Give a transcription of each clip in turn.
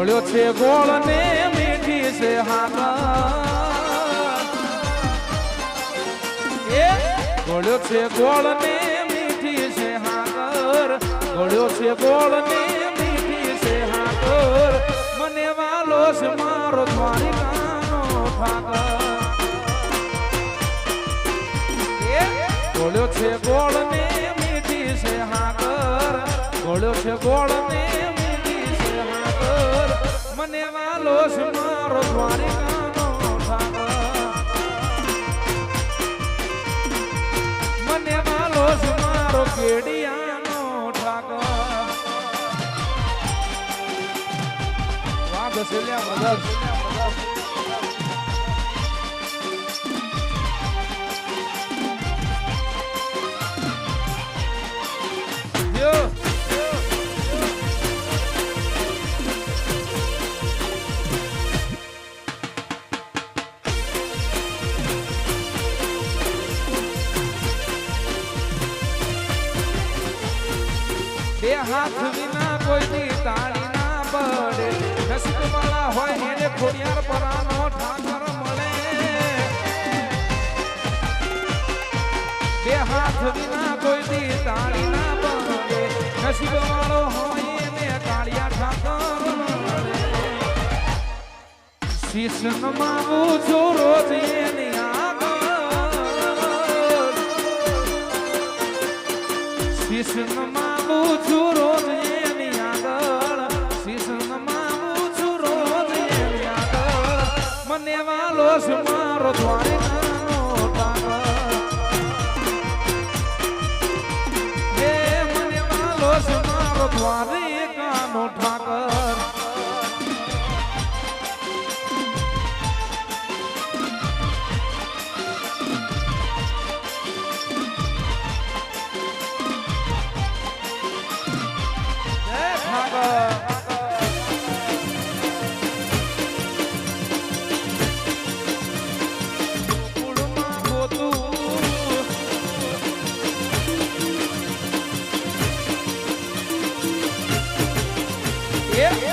ગોળ્યો છે ગોળ ને મીઠી છે હાકર એ ગોળ્યો છે ગોળ ને મીઠી છે હાકર ગોળ્યો છે ગોળ ને મીઠી છે હાકર મને વાલો છે મારો દ્વારિકાનો ઠાકર એ ગોળ્યો છે ગોળ ને મીઠી છે હાકર ગોળ્યો છે ગોળ ને મને વાલો છે મારો દ્વારિકાનો ઠાકર મને વાલો છે મારો કેડિયાનો ઠાકર વાહ ગસેલિયા બ્રધર્સ બે હાથ વિના કોઈની તાળી ના પડે નસીબ વાળા હોય એને ખોડિયાર પરાનો ઠાકર મળે બે હાથ વિના કોઈની તાળી ના પડે નસીબ વાળો હોય એને કાળિયા ઠાકર મળે શીશ નમાવું છું રોજ એની આગળ શીશ નમાવું છું રોજ એની આગળ શીશ નમાવું છું રોજ એની આગળ મને વાલો છે મારો દ્વારિકાનો ઠાકર હે મને વાલો છે મારો દ્વારિકાનો ઠાકર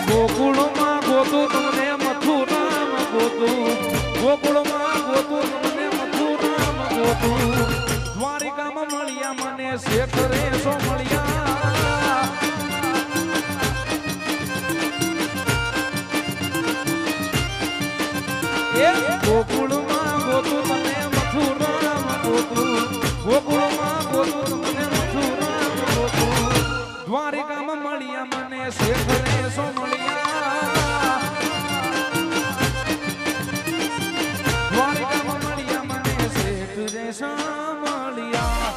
ગોકુળમાં ગોતું તમને મથુરામ ગોતું ગોકુળમાં ગોતું તમને મથુરામ ગોતું દ્વારિકામાં મળ્યા મને શેખરે સો મળ્યા એ ગોકુળમાં ગોતું તમને મથુરામ ગોતું ગોકુળમાં ગોતું તમને મથુરામ ગોતું દ્વારિકામાં મળ્યા મને શેખરે સો મળ્યા દ્વારિકામાં મળ્યા મને શેખરે સો મળ્યા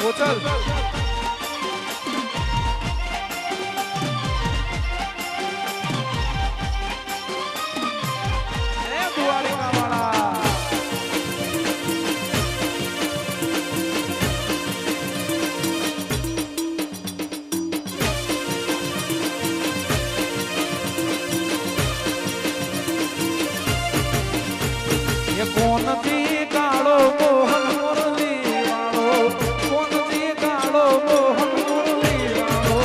ઓચલ કોનથી કાળો મોહન મુરલી વાળો કોનથી કાળો મોહન મુરલી વાળો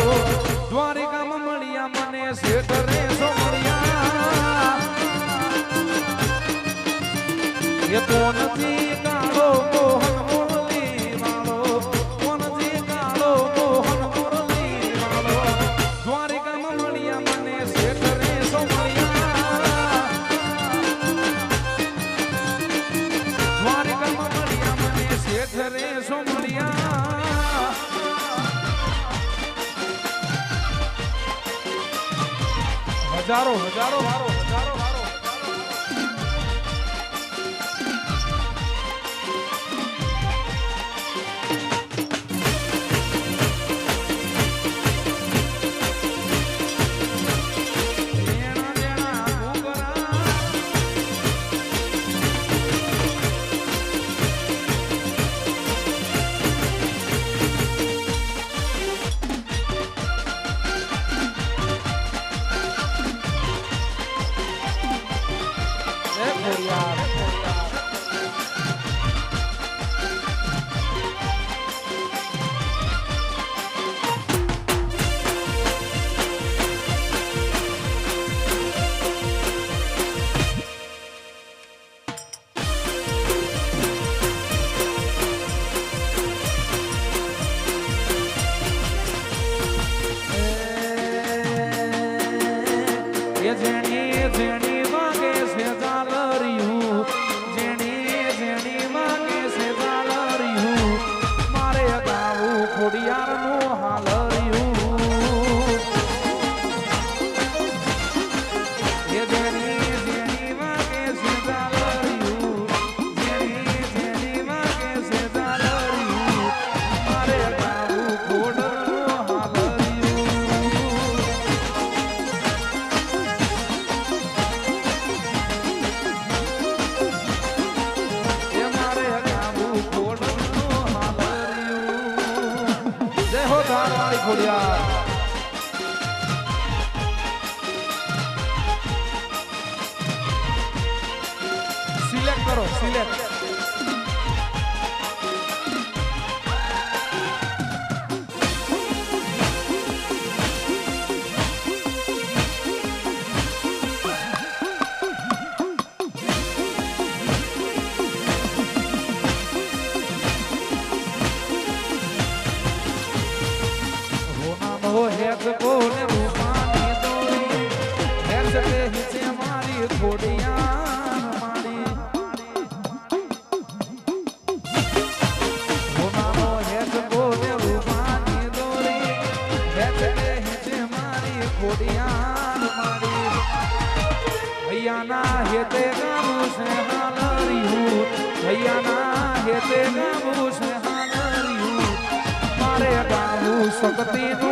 દ્વારિકામાં મળ્યા મને શેઠરે સો મળ્યા એ કોનથી કાળો મોહન મુરલી વાળો કોનથી કાળો મોહન મુરલી વાળો દ્વારિકામાં મળ્યા મને શેઠરે સો મળ્યા શેઠરે સો મળ્યા હજારો હજારો હારો હજારો હારો ખોડિયાર સિલેક્ટ કરો સિલેક્ટ हो हेत बोले रूपानी दोरी हेत पे हिचे मारी खोड़िया मारी हो नामो हेत बोले रूपानी दोरी हेत पे हिचे मारी खोड़िया मारी भैया ना हेते गामू से हालरी हूँ भैया ना हेते गामू से हालरी हूँ मारे गामू सकती नु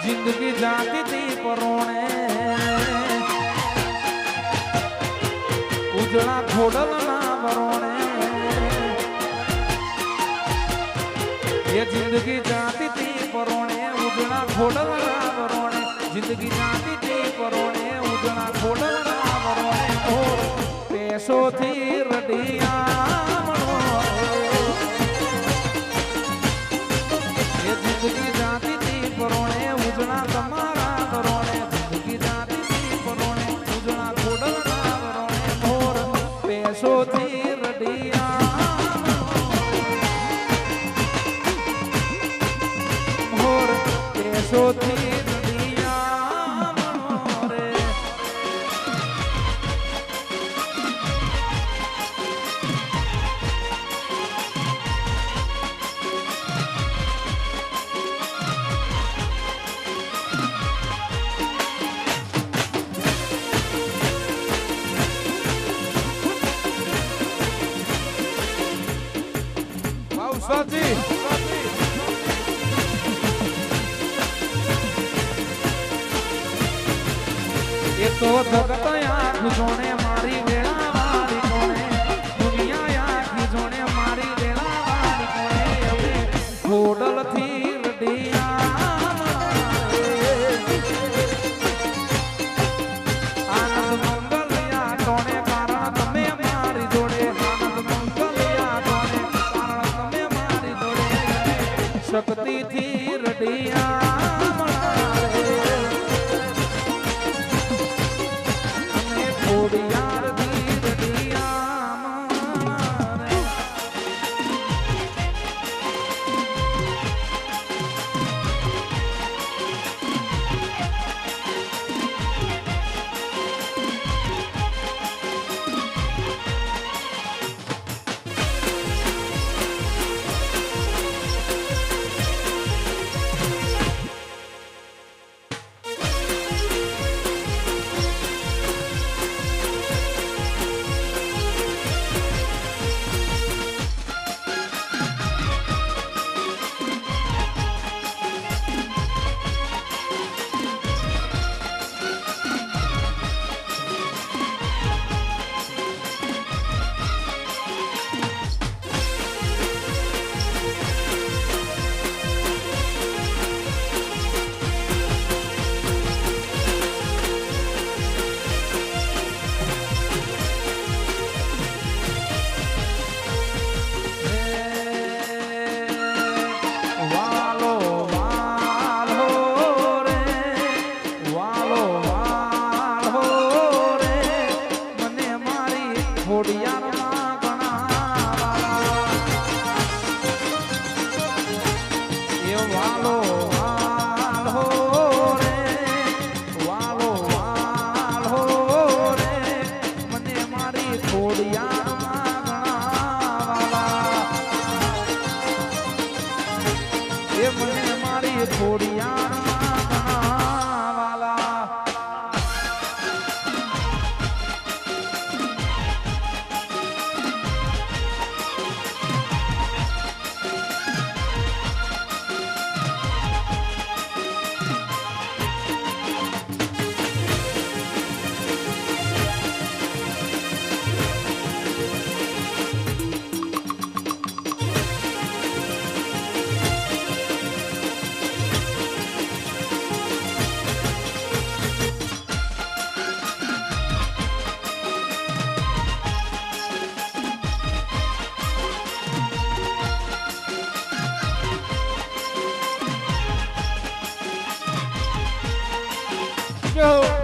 जिंदगी जाती थी परोणे उजड़ा खोडल ना बरोणे ये जिंदगी जाती थी परोणे उजड़ा खोडल ना बरोणे जिंदगी जाती थी परोणे उजड़ा खोडल ना बरोणे और पैसों थी रडिया ये जिंदगी जाती थी परोणे उजड़ा तमारा बरोणे जिंदगी जाती थी परोणे उजड़ा खोडल ना बरोणे मोर पैसों थी रडिया मोर पैसों थी रडिया मोरे जी ये तो जगत आँख जोने मारी वेला वाली कोने दुनिया आँख जोने मारी वेला वाली कोने अबे खोडल थी रडिया आनंद मंगल या टोने कारण तमे मारी जोड़े आनंद मंगल या टोने कारण तमे मारी जोड़े शक्ति थी रडिया खोड़ियार दी रडिया રૂમાલ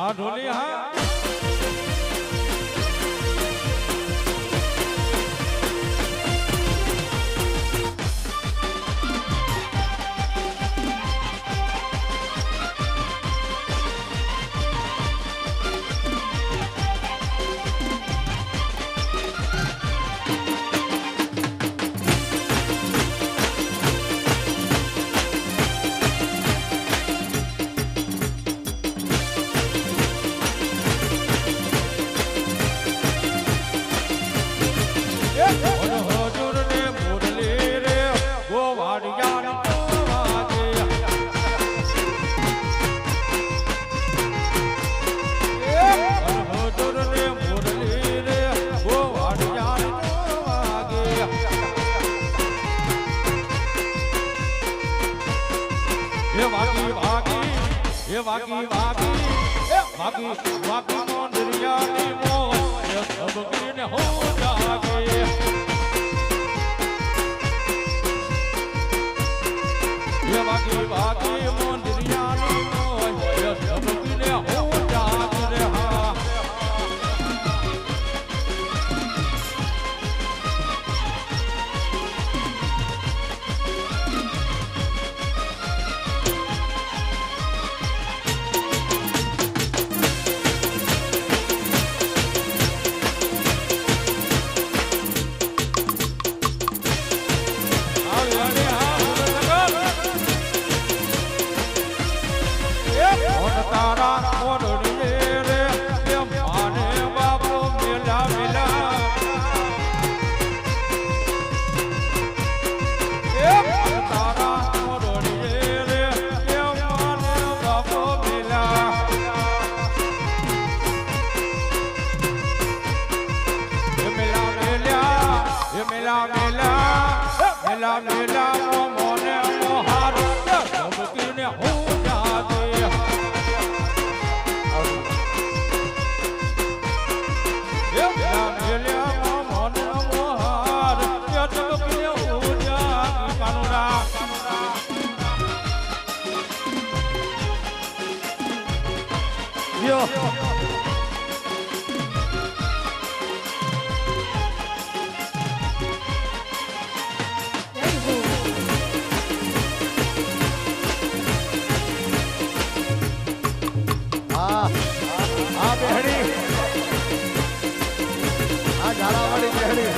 हाँ ढोली हाँ वागी वागी वागी वागी मोंदरिया नी मो ये सब कीन हो जागे ये वागी वागी मोंदरिया नी ઝાલાવાળી બેહણી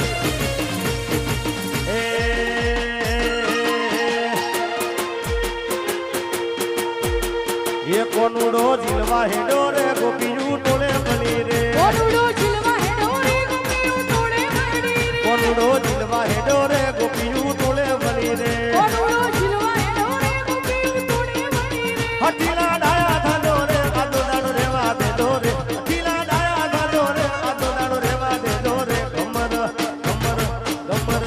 એ કોનુડો જીલવા હેડો રે ગોપીયું ટોળે બની રે કોનુડો જીલવા હેડો રે ગોપીયું ટોળે બની રે કોનુડો જીલવા હેડો રે ગોપીયું ટોળે બની રે કોનુડો જીલવા હેડો રે ગોપીયું ટોળે બની રે હટીલા ડાયા થાજો રે આદો દાડો રેવા દેજો રે હટીલા ડાયા થાજો રે આદો દાડો રેવા દેજો રે ગમર ગમર ગમર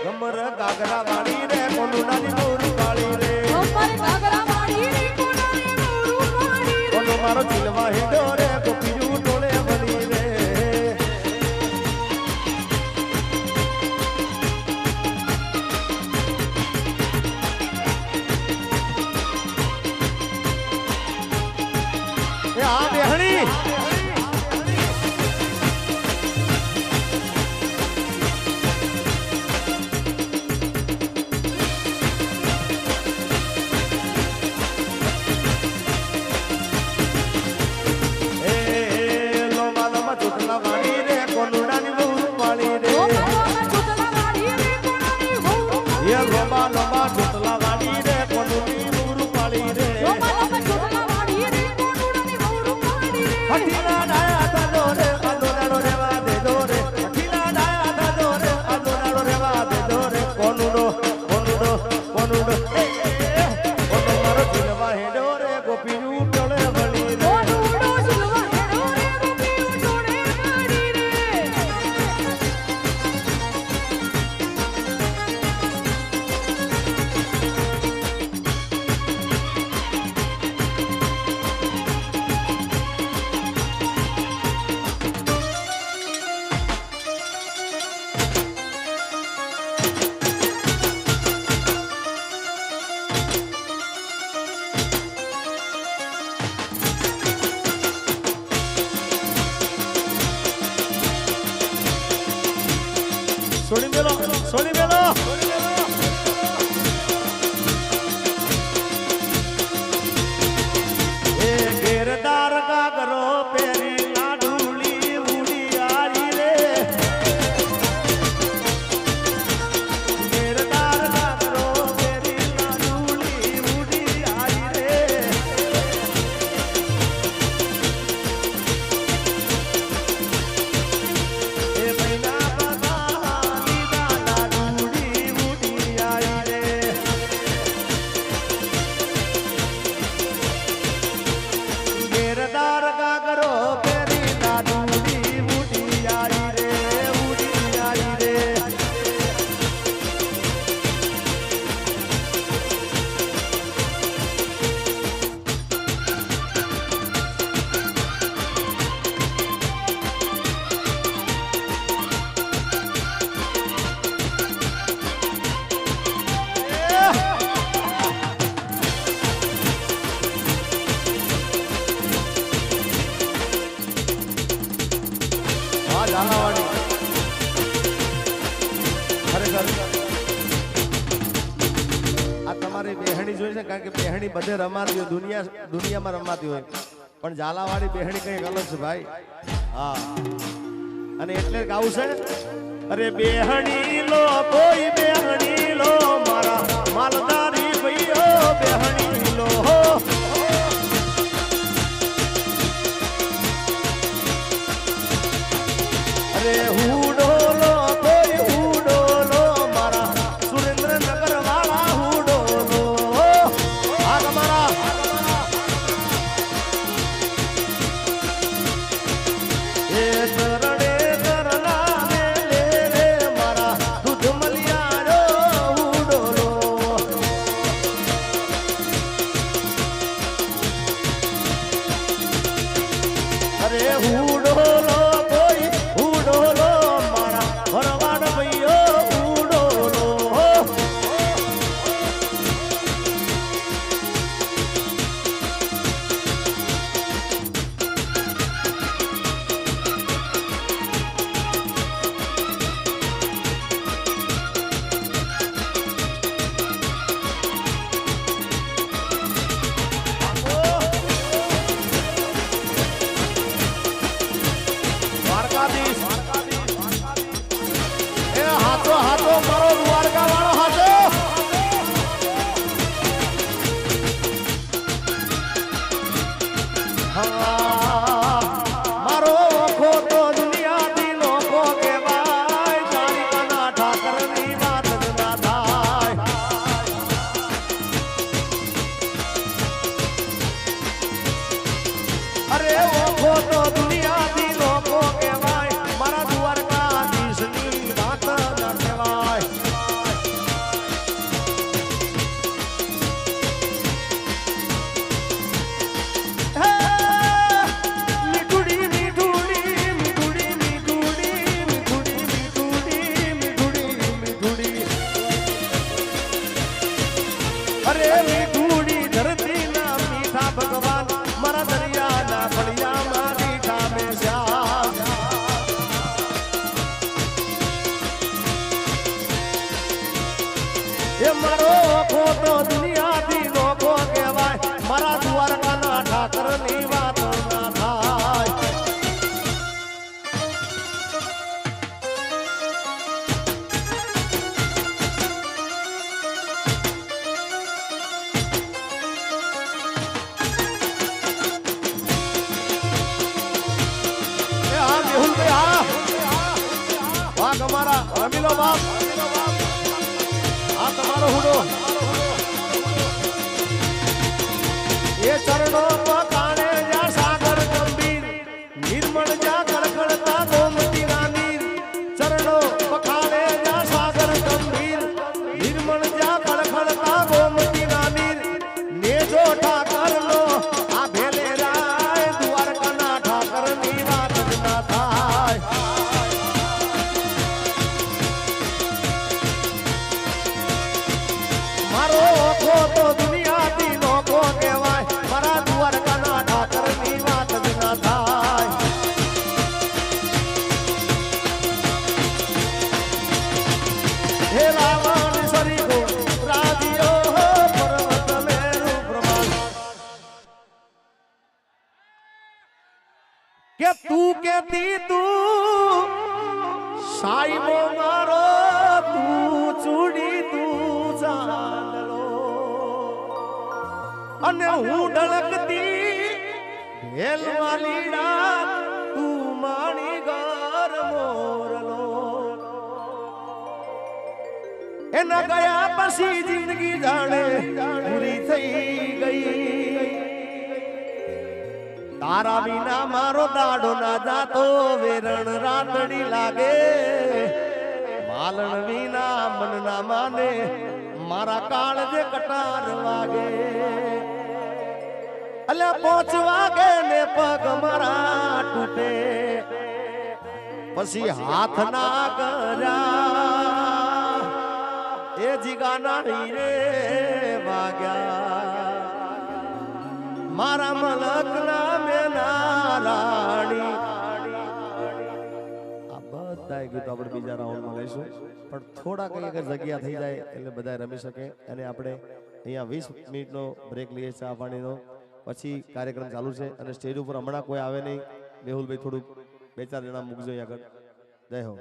ગમર ગાગરા વાળી રે કોનુડાની મોરું કાળી રે ગમર ગાગરા વાળી રે કોનુડાની મોરું કાળી રે કોનો મારો જીલવા હેડો રે ગોપીયું ટોળે બની રે આ બેહણી લોમાલામાં ચોટલા વાળી રે કોનુડાની મોરું વાળી રે લોમાલામાં ચોટલા વાળી રે કોનુડાની મોરું એ લોમા લોમા ચોટલા વાળી રે કોનુની મોરું વાળી રે લોમાલામાં ચોટલા વાળી રે કોનુડાની મોરું વાળી રે હઠીલા ડાયા થાજો રે આદો દાડો રેવા દેજો રે હઠીલા ડાયા થાજો રે આદો દાડો રેવા દેજો રે કોનુડો કોનુડો કોનુડો કોનો મારો જીલવા હેડો રે ગોપીયું ટોળે બની રે કોનુડો જીલવા હેડો રે ગોપીયું ટોળે બની રે સોની મેલો એ ઘેરદાર કાગરો પેરી લાડુલી ઉડી આરી રે ઘેરદાર કાગરો પેરી લાડુલી ઉડી આરી રે એ મૈના ઘેરદાર કાગરો પેરી લાડુડી ઉડી આઈ રે ઉડી આઈ રે ઝાલાવાડી ખરેખર આ તમારી બેહણી જોઈ છે કારણ કે બેહણી બધે રમાતી હોય દુનિયામાં રમાતી હોય પણ ઝાલાવાડી બેહણી કંઈક અલગ છે ભાઈ હા અને એટલે ગાવું છે અરે બેહણી લો કોઈ બેહણી લો મારા માલદારી ભાઈઓ બેહણી લો અરે હુડોલો કોઈ હુડોલો મારા સુરેન્દ્રનગર વાળા હુડોલો આ તમારા એ ચરણે ચરણા લે રે મારા દૂધ મલિયારો હુડોલો અરે મીઠુડી ધરતી ના મીઠા ભગવાન મારા દરિયા ના ફળિયામાં મીઠા બેસ્યા એ મારો ખોટો દુનિયાથી નોખો કહેવાય મારા દ્વારકાના ઠાકરની વાત ના થાય તમારા રમીલો બાપ આ તમારો હુડો એ ચરણો પકાણે જા સાગર ગંભીર નિર્મળ જા કળકળતા ગોમતી ના નીર ચરણો પકાણે જા સાગર ગંભીર નિર્મળ જા કળકળતા ગોમતી ના નીર ને જો ઠાકર નો આ ભેલે રાય દ્વારકાના ઠાકર ની વાત જ ના થાય મારો ઓખો તો દુનિયાથી નોખો કહેવાય મારા દ્વારકાના ઠાકરની વાત જ ના થાય હે રાવણ સરીખો રાજીઓ પર્વત મેરુ પ્રમાણ કે તું કેતી તું સાઈબો મારો તું ચૂડી તું ચાંદલો અને હું ઢળકતી હેલવાલીડા તું માણી ગર મોરલો એના ગયા પછી જિંદગી જાણે પૂરી થઈ ગઈ તારા વિના મારો દાડો ના જાતો વેરણ રાતડી લાગે માલણ વિના મન ના માને મારા કાળ જે કટાર વાગે અલ્યા 5 વાગે ને પગ મારા તૂટે પછી હાથ ના કર્યા એ જીગાના રે વાગ્યા મારા મલક ના મેના રાણી આ બધા ગીતો આપણે બીજા રાઉન્ડમાં લઈશું પણ થોડા કઈ અગર જગ્યા થઈ જાય એટલે બધા રમી શકે અને આપણે અહીંયા 20 મિનિટનો બ્રેક લઈએ ચા પાણીનો પછી કાર્યક્રમ ચાલુ છે અને સ્ટેજ ઉપર હમણાં કોઈ આવે નહીં મેહુલભાઈ થોડુંક 2-4 જણા મૂકજો અહીંયા આગળ જય હો